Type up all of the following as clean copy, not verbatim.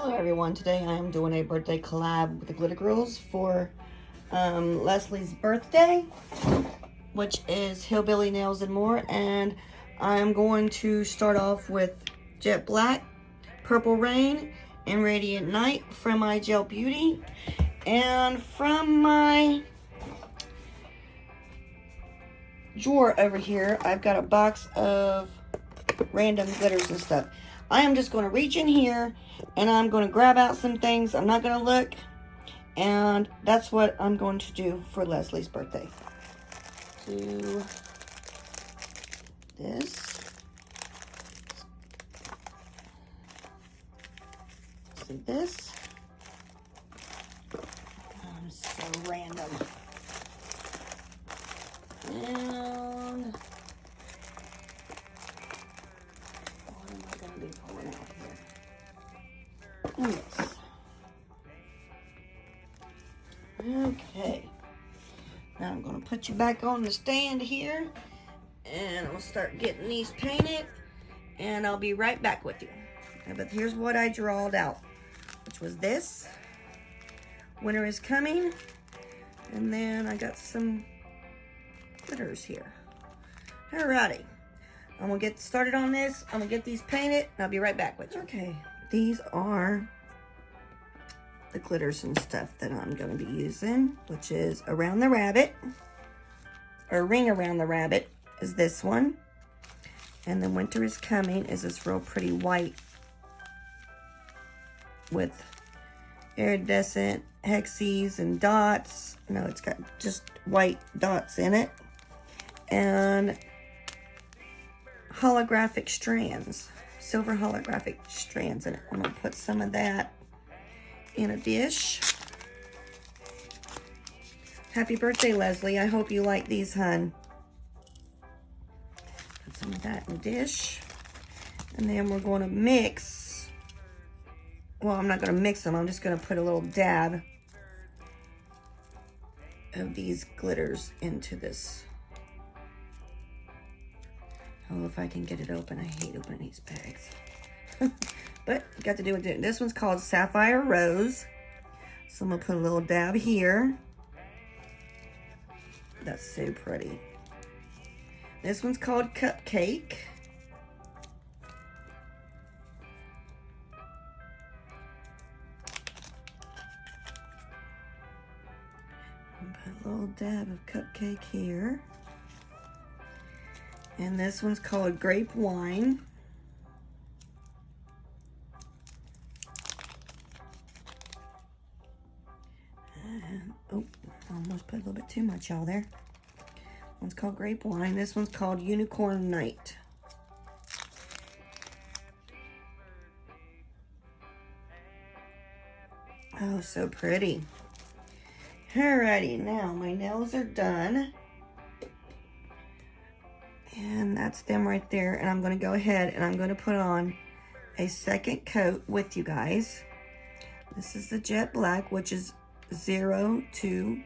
Hello everyone, today I am doing a birthday collab with the Glitter Girlz for Leslie's birthday, which is Hillbilly Nails and More, and I'm going to start off with Jet Black, Purple Rain, and Radiant Night from my Gel Beauty, and from my drawer over here I've got a box of random glitters and stuff. I am just going to reach in here and I'm going to grab out some things. I'm not going to look, and that's what I'm going to do for Leslie's birthday. Do this. See this? I'm so random. And what am I going to be pulling out here? Yes. Okay. Now I'm going to put you back on the stand here, and I'll start getting these painted, and I'll be right back with you. Okay, but here's what I drawed out, which was this. Winter is coming. And then I got some glitters here. Alrighty. I'm going to get started on this. I'm going to get these painted, and I'll be right back with you. Okay. These are the glitters and stuff that I'm going to be using, which is Around the Rabbit, or Ring Around the Rabbit is this one. And then Winter is Coming is this real pretty white with iridescent hexes and dots. No, it's got just white dots in it. And holographic strands, silver holographic strands in it. I'm going to put some of that in a dish. Happy birthday, Leslie. I hope you like these, hun. Put some of that in a dish. And then we're going to mix. Well, I'm not going to mix them. I'm just going to put a little dab of these glitters into this. Oh, if I can get it open. I hate opening these bags. But got to do with it. This one's called Sapphire Rose. So I'm going to put a little dab here. That's so pretty. This one's called Cupcake. Put a little dab of Cupcake here. And this one's called Grape Wine. And, oh, I almost put a little bit too much, y'all, there. One's called Grape Wine. This one's called Unicorn Night. Oh, so pretty. Alrighty, now my nails are done. And that's them right there. And I'm going to go ahead and I'm going to put on a second coat with you guys. This is the Jet Black, which is 0 2.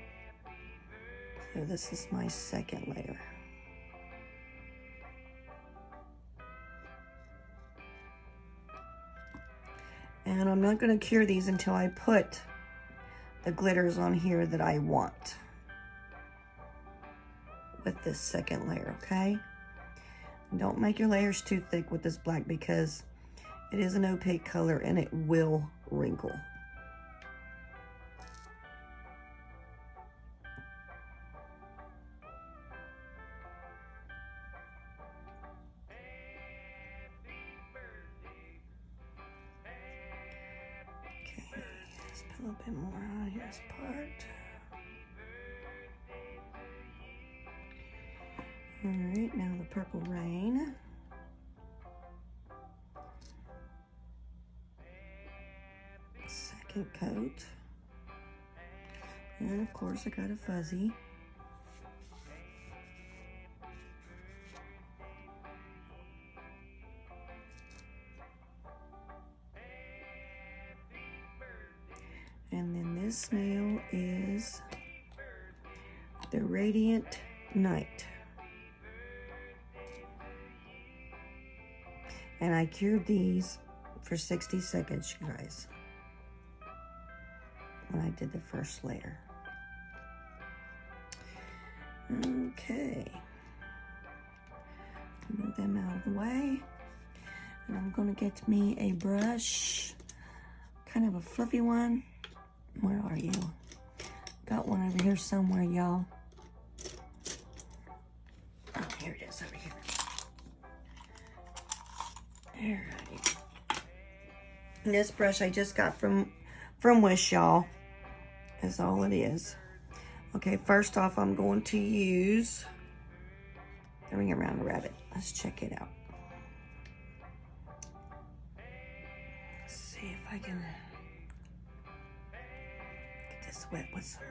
So this is my second layer. And I'm not going to cure these until I put the glitters on here that I want with this second layer, okay? Don't make your layers too thick with this black because it is an opaque color and it will wrinkle. Okay, let's put a little bit more on here's part. All right, now the Purple Rain. Second coat. And of course I got a fuzzy. And then this nail is the Radiant Night. And I cured these for 60 seconds, you guys. when I did the first layer. Okay. Move them out of the way. And I'm gonna get me a brush, kind of a fluffy one. Where are you? Got one over here somewhere, y'all. Oh, here it is over here. Alrighty. This brush I just got from Wish, y'all. That's all it is. Okay, first off, I'm going to use the Ring Around the Rabbit. Let's check it out. Let's see if I can get this wet with some.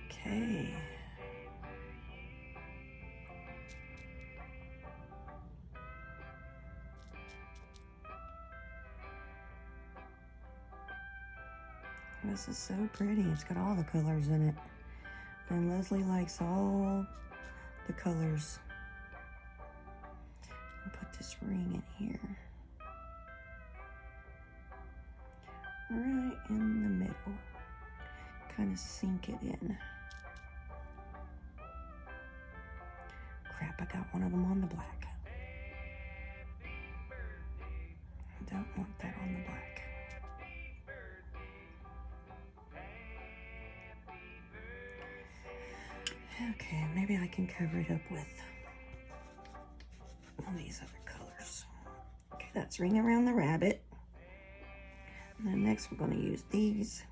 Okay. This is so pretty. It's got all the colors in it. And Leslie likes all the colors. I'll put this ring in here. Right in the middle. Kind of sink it in. Crap, I got one of them on the black. I don't want that on the black. Okay, maybe I can cover it up with one of these other colors. Okay, that's Ring Around the Rabbit. And then next we're going to use these.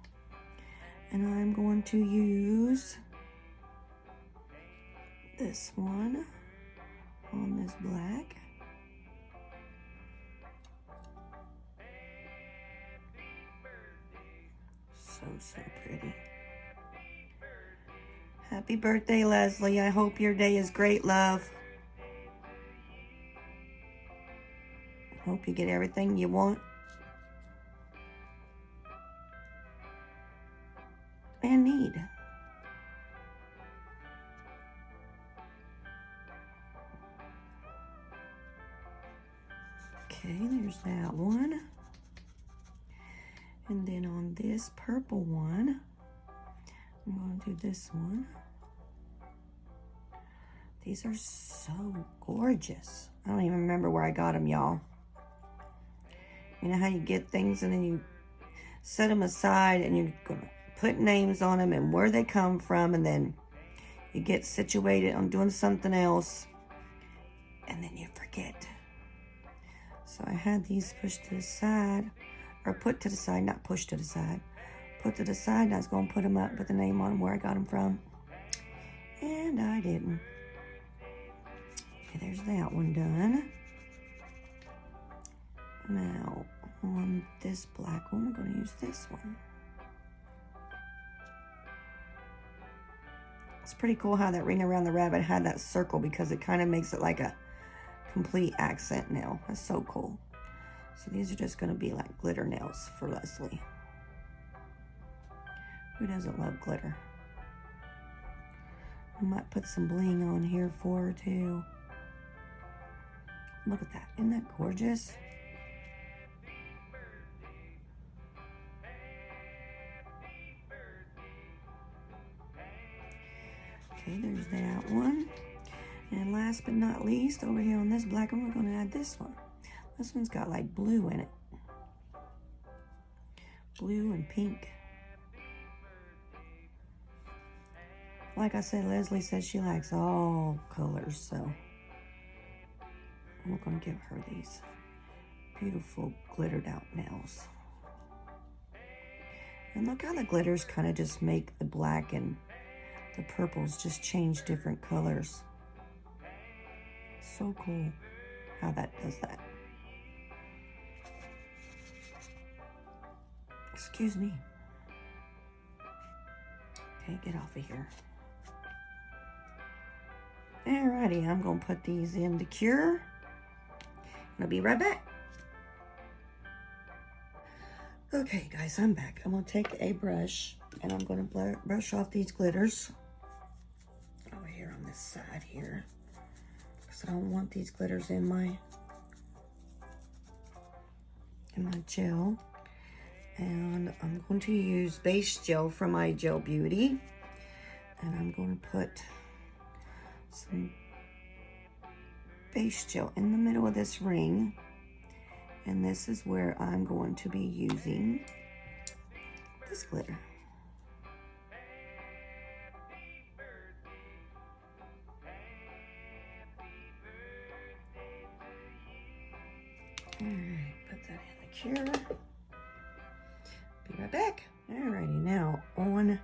And I'm going to use this one on this black. So pretty. Happy birthday, Leslie. I hope your day is great, love. Hope you get everything you want. And need. Okay, there's that one. And then on this purple one, I'm going to do this one. These are so gorgeous. I don't even remember where I got them, y'all. You know how you get things and then you set them aside and you're going to put names on them and where they come from, and then you get situated on doing something else and then you forget. So I had these pushed to the side, or put to the side, not pushed to the side. Put to the side, and I was going to put them up, put the name on them, where I got them from. And I didn't. Okay, there's that one done. Now, on this black one, we're going to use this one. It's pretty cool how that Ring Around the Rabbit had that circle, because it kind of makes it like a complete accent nail. That's so cool. So these are just going to be like glitter nails for Leslie. Who doesn't love glitter? I might put some bling on here for her too. Look at that. Isn't that gorgeous? Okay, there's that one. And last but not least, over here on this black one, we're going to add this one. This one's got like blue in it. Blue and pink. Like I said, Leslie says she likes all colors, so we're going to give her these beautiful glittered out nails. And look how the glitters kind of just make the black and the purples just change different colors. So cool how that does that. Excuse me. Okay, get off of here. Alrighty, I'm going to put these in to cure. I'll be right back. Okay, guys, I'm back. I'm going to take a brush and I'm going to brush off these glitters over here on this side here, because I don't want these glitters in my gel. And I'm going to use base gel from my Gel Beauty. And I'm going to put some base gel in the middle of this ring. And this is where I'm going to be using this glitter. Alright, put that in the cure. Be right back. Alrighty, now on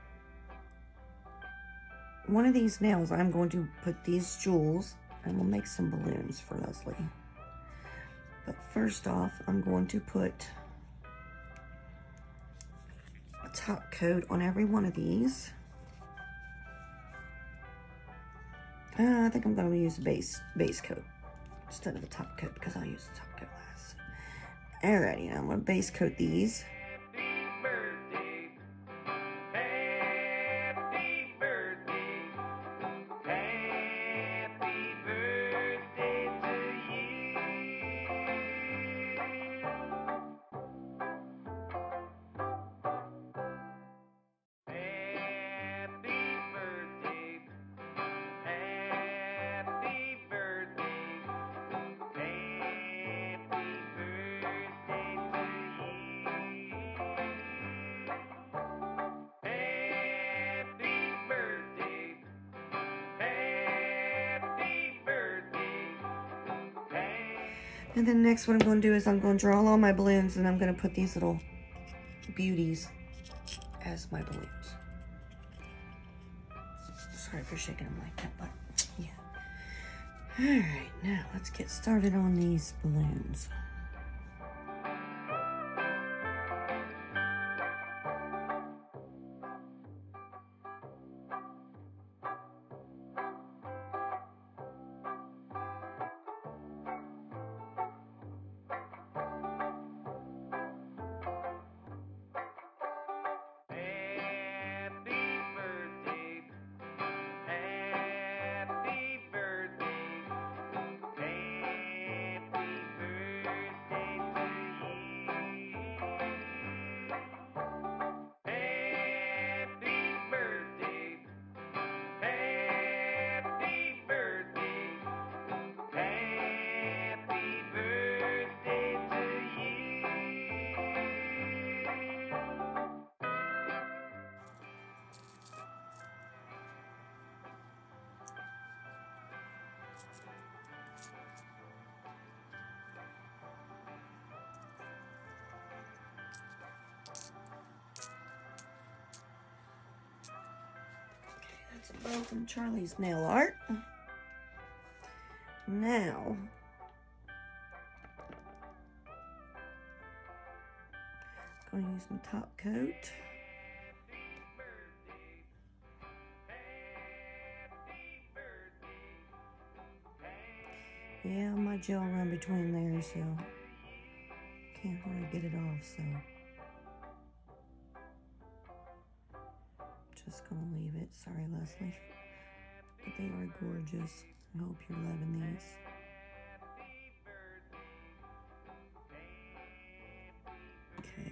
one of these nails, I'm going to put these jewels and we'll make some balloons for Leslie. But first off, I'm going to put a top coat on every one of these. I think I'm going to use a base coat instead of the top coat because I'll use the top coat last. Alrighty, now I'm going to base coat these. And then next what I'm going to do is I'm going to draw all my balloons and I'm going to put these little beauties as my balloons. Sorry for shaking them like that, but yeah. Alright, now let's get started on these balloons. That's a bow from Charlie's Nail Art. Now, I'm going to use my top coat. Yeah, my gel run between there, so can't really get it off, so just gonna leave it. Sorry, Leslie. But they are gorgeous. I hope you're loving these. Okay.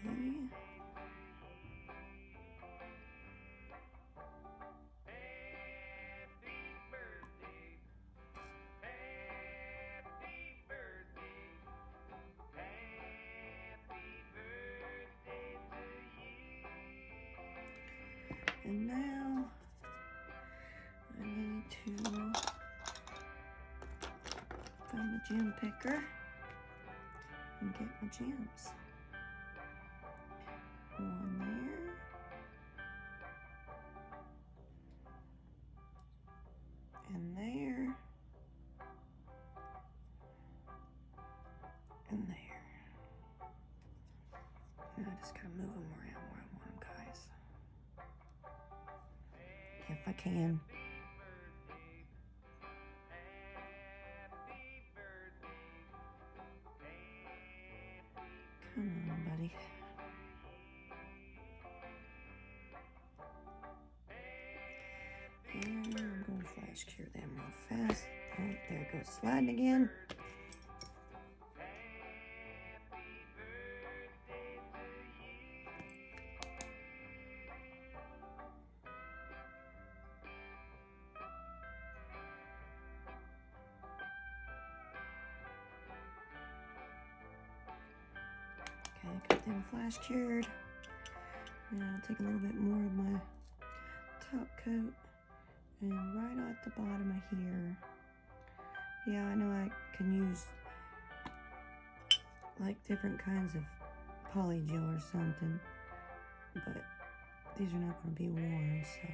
And now I need to find my gem picker and get my gems. One there. And there. And there. And I just gotta move them around where I want them, guys. If I can. Come on, buddy. And I'm going to flash cure them real fast. Oh, there it goes, sliding again. I got them flash cured. Now I'll take a little bit more of my top coat and right at the bottom of here. Yeah, I know I can use like different kinds of poly gel or something, but these are not going to be worn, so